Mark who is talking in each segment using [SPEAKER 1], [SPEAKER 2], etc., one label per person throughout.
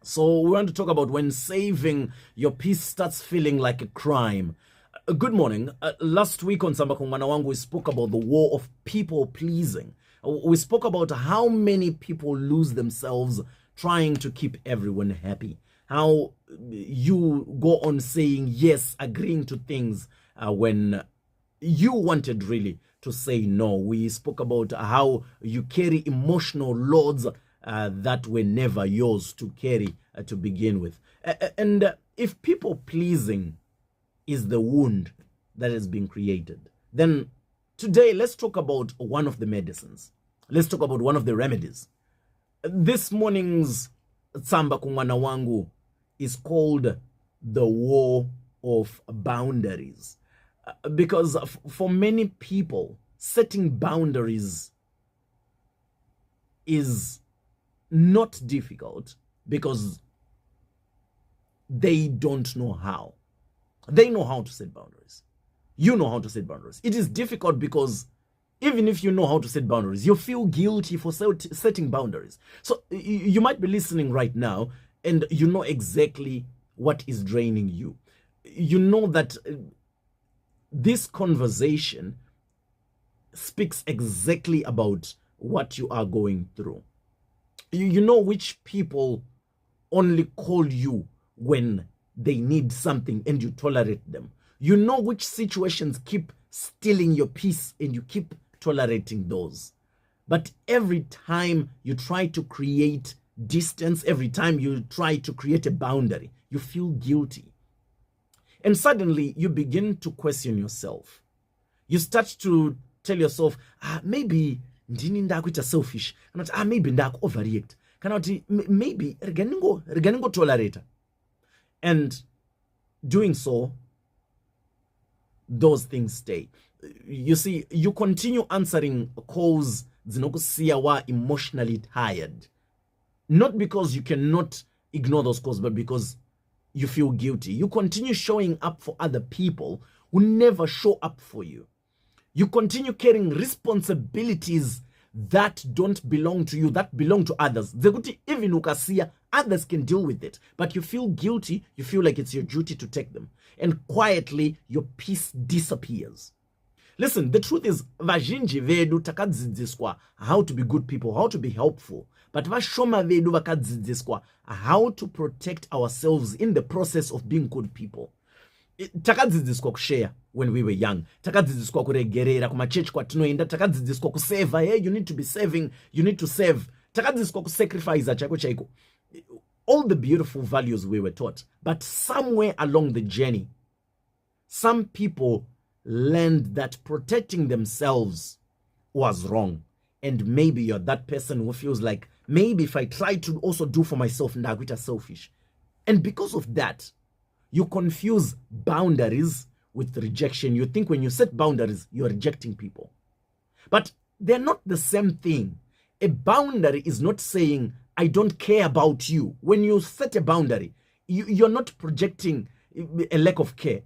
[SPEAKER 1] So we want to talk about when saving your peace starts feeling like a crime. Good morning. Last week on Tsamba kuMwana Wangu, we spoke about the war of people pleasing. We spoke about how many people lose themselves trying to keep everyone happy. How you go on saying yes, agreeing to things when you wanted really to say no. We spoke about how you carry emotional loads that were never yours to carry to begin with. And if people pleasing is the wound that has been created, then today let's talk about one of the medicines. Let's talk about one of the remedies. This morning's Tsamba kuMwana Wangu is called the war of boundaries. Because for many people, setting boundaries is not difficult because they don't know how. They know how to set boundaries. You know how to set boundaries. It is difficult because even if you know how to set boundaries, you feel guilty for setting boundaries. So you might be listening right now and you know exactly what is draining you. You know that this conversation speaks exactly about what you are going through. You know which people only call you when they need something and you tolerate them. You know which situations keep stealing your peace and you keep tolerating those. But every time you try to create distance, every time you try to create a boundary, you feel guilty. And suddenly you begin to question yourself. You start to tell yourself, maybe ndini ndakuita selfish, kana kuti maybe ndaku overreact, kana kuti maybe reganingo tolerate. And doing so, those things stay. You see, you continue answering calls dzinokusiya wa emotionally tired. Not because you cannot ignore those calls, but because you feel guilty. You continue showing up for other people who never show up for you. You continue carrying responsibilities that don't belong to you, that belong to others. Even ukasiya, others can deal with it, but you feel guilty, you feel like it's your duty to take them. And quietly, your peace disappears. Listen, the truth is, vazhinji vedu takadzidziswa how to be good people, how to be helpful. But vashoma vedu vakadzidziswa how to protect ourselves in the process of being good people. Takadzidziswa kushare when we were young. Takadzidziswa kuregerera kumachechi kwatinoenda. Takadzidziswa kuseva. Hey, you need to be saving. You need to save. Takadzidziswa kusacrifice chako chaiko. All the beautiful values we were taught. But somewhere along the journey, some people learned that protecting themselves was wrong. And maybe you're that person who feels like, maybe if I try to also do for myself, ndakuita selfish. And because of that, you confuse boundaries with rejection. You think when you set boundaries, you're rejecting people. But they're not the same thing. A boundary is not saying, I don't care about you. When you set a boundary, you're not projecting a lack of care.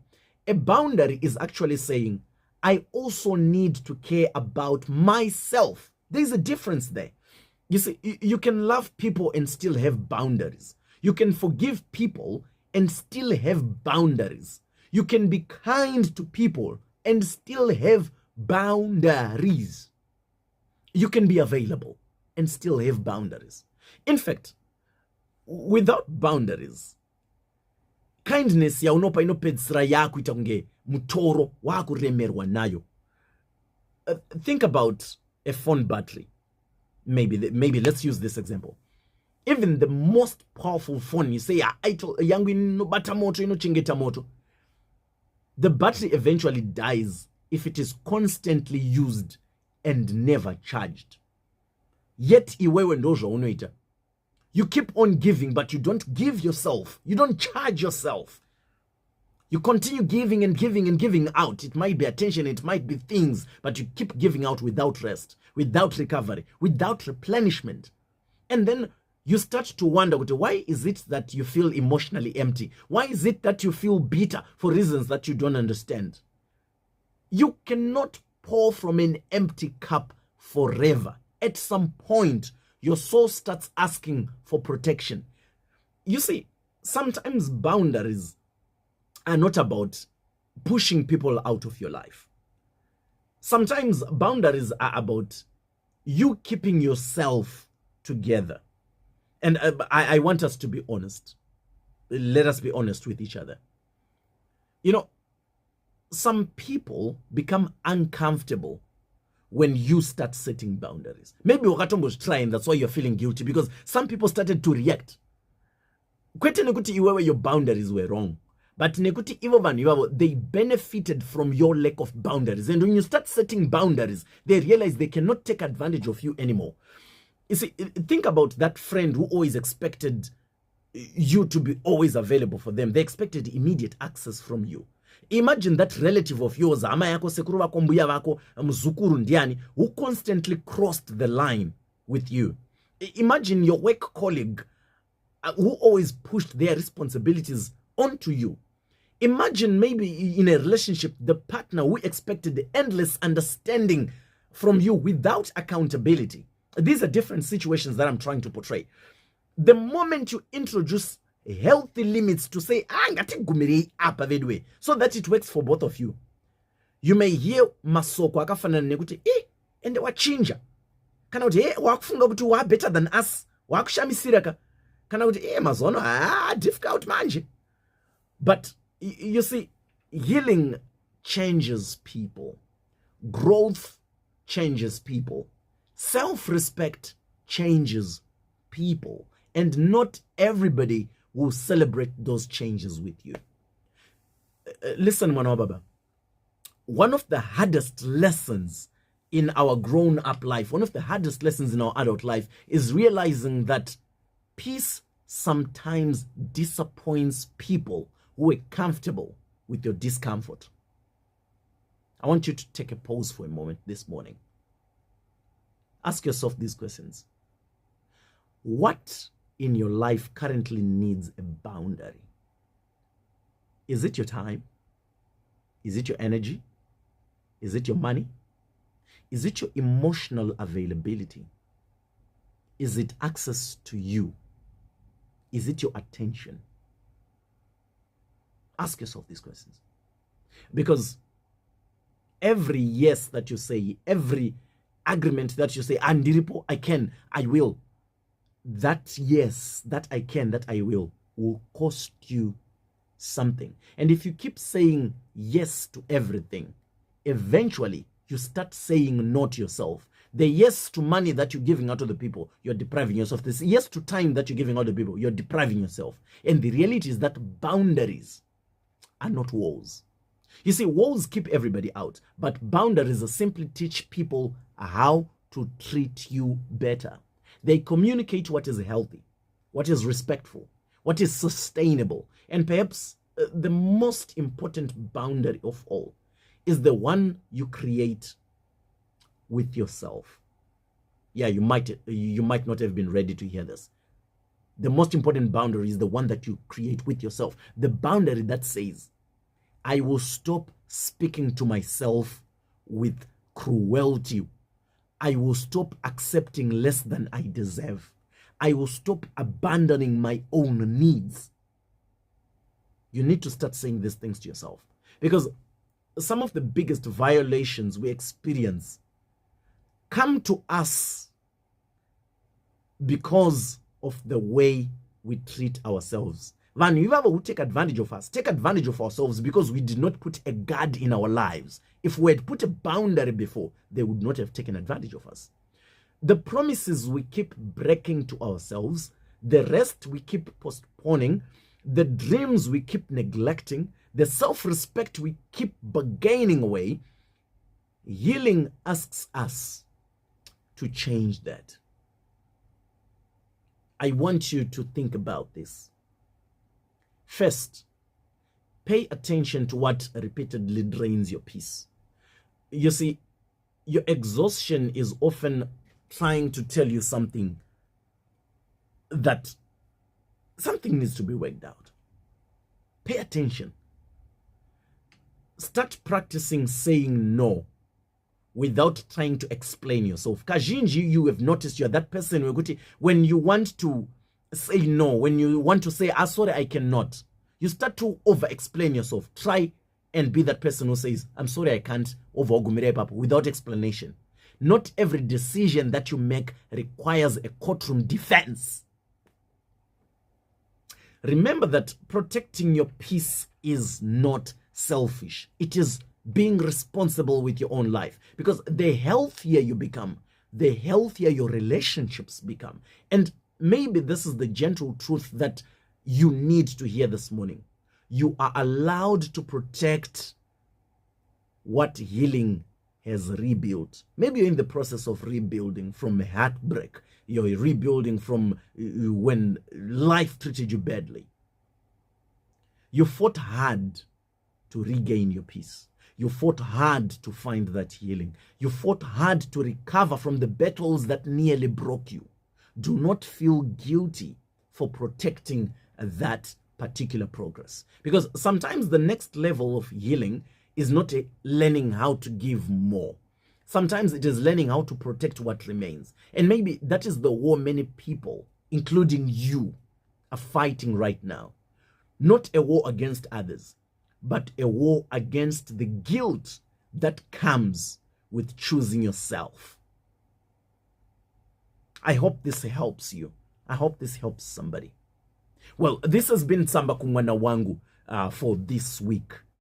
[SPEAKER 1] A boundary is actually saying, I also need to care about myself. There's a difference there. You see, you can love people and still have boundaries. You can forgive people and still have boundaries. You can be kind to people and still have boundaries. You can be available and still have boundaries. In fact, without boundaries, kindness yaunopa inopedzisira yakuita kunge mutoro wakuremerwa nayo. Think about a phone battery. Maybe let's use this example. Even the most powerful phone, you say, yangu inobata moto, inochengeta moto. The battery eventually dies if it is constantly used and never charged. Yet, iwewe ndojo unoita. You keep on giving, but you don't give yourself. You don't charge yourself. You continue giving and giving and giving out. It might be attention, it might be things, but you keep giving out without rest, without recovery, without replenishment. And then you start to wonder, why is it that you feel emotionally empty? Why is it that you feel bitter for reasons that you don't understand? You cannot pour from an empty cup forever. At some point, your soul starts asking for protection. You see, sometimes boundaries are not about pushing people out of your life. Sometimes boundaries are about you keeping yourself together. And I want us to be honest. Let us be honest with each other. You know, some people become uncomfortable when you start setting boundaries. Maybe wakatombo was trying, that's why you're feeling guilty, because some people started to react. Kwete nekuti iwewe your boundaries were wrong. But nekuti ivo vanhu ivavo, they benefited from your lack of boundaries. And when you start setting boundaries, they realize they cannot take advantage of you anymore. You see, think about that friend who always expected you to be always available for them. They expected immediate access from you. Imagine that relative of yours, ama yako, sekuru wako, mbuya wako, mzukuru ndiani, who constantly crossed the line with you. Imagine your work colleague who always pushed their responsibilities onto you. Imagine maybe in a relationship, the partner who expected the endless understanding from you without accountability. These are different situations that I'm trying to portray. The moment you introduce healthy limits to say, so that it works for both of you, you may hear masoko akafana nekuti, ende wachinja. Kana uti, wakufunga kuti wa better than us. Wakushamisiraka. Kana uti, mazono, difficult manje. But you see, healing changes people. Growth changes people. Self-respect changes people. And not everybody will celebrate those changes with you. Listen, Mwana Baba. One of the hardest lessons in our grown-up life, one of the hardest lessons in our adult life is realizing that peace sometimes disappoints people who are comfortable with your discomfort. I want you to take a pause for a moment this morning. Ask yourself these questions. What in your life currently needs a boundary? Is it your time? Is it your energy? Is it your money? Is it your emotional availability? Is it access to you? Is it your attention? Ask yourself these questions. Because every yes that you say, every agreement that you say, Andiripo, I can, I will, that yes, that I can, that I will cost you something. And if you keep saying yes to everything, eventually you start saying no to yourself. The yes to money that you're giving out to the people, you're depriving yourself. This yes to time that you're giving out to the people, you're depriving yourself. And the reality is that boundaries are not walls. You see, walls keep everybody out, but boundaries simply teach people how to treat you better. They communicate what is healthy, what is respectful, what is sustainable. And perhaps the most important boundary of all is the one you create with yourself. Yeah, you might not have been ready to hear this. The most important boundary is the one that you create with yourself. The boundary that says, I will stop speaking to myself with cruelty. I will stop accepting less than I deserve. I will stop abandoning my own needs. You need to start saying these things to yourself. Because some of the biggest violations we experience come to us because of the way we treat ourselves. Van, you ever would take advantage of us, take advantage of ourselves because we did not put a guard in our lives. If we had put a boundary before, they would not have taken advantage of us. The promises we keep breaking to ourselves, the rest we keep postponing, the dreams we keep neglecting, the self-respect we keep bargaining away, healing asks us to change that. I want you to think about this. First, pay attention to what repeatedly drains your peace. You see, your exhaustion is often trying to tell you something that something needs to be worked out. Pay attention. Start practicing saying no without trying to explain yourself. Kajinji, you have noticed you're that person when you want to say no, when you want to say, sorry, I cannot, you start to over-explain yourself. Try and be that person who says, I'm sorry, I can't, without explanation. Not every decision that you make requires a courtroom defense. Remember that protecting your peace is not selfish. It is being responsible with your own life. Because the healthier you become, the healthier your relationships become. And maybe this is the gentle truth that you need to hear this morning. You are allowed to protect what healing has rebuilt. Maybe you're in the process of rebuilding from a heartbreak. You're rebuilding from when life treated you badly. You fought hard to regain your peace. You fought hard to find that healing. You fought hard to recover from the battles that nearly broke you. Do not feel guilty for protecting that particular progress. Because sometimes the next level of healing is not learning how to give more. Sometimes it is learning how to protect what remains. And maybe that is the war many people, including you, are fighting right now. Not a war against others, but a war against the guilt that comes with choosing yourself. I hope this helps you. I hope this helps somebody. Well, this has been Tsamba kuMwana Wangu for this week.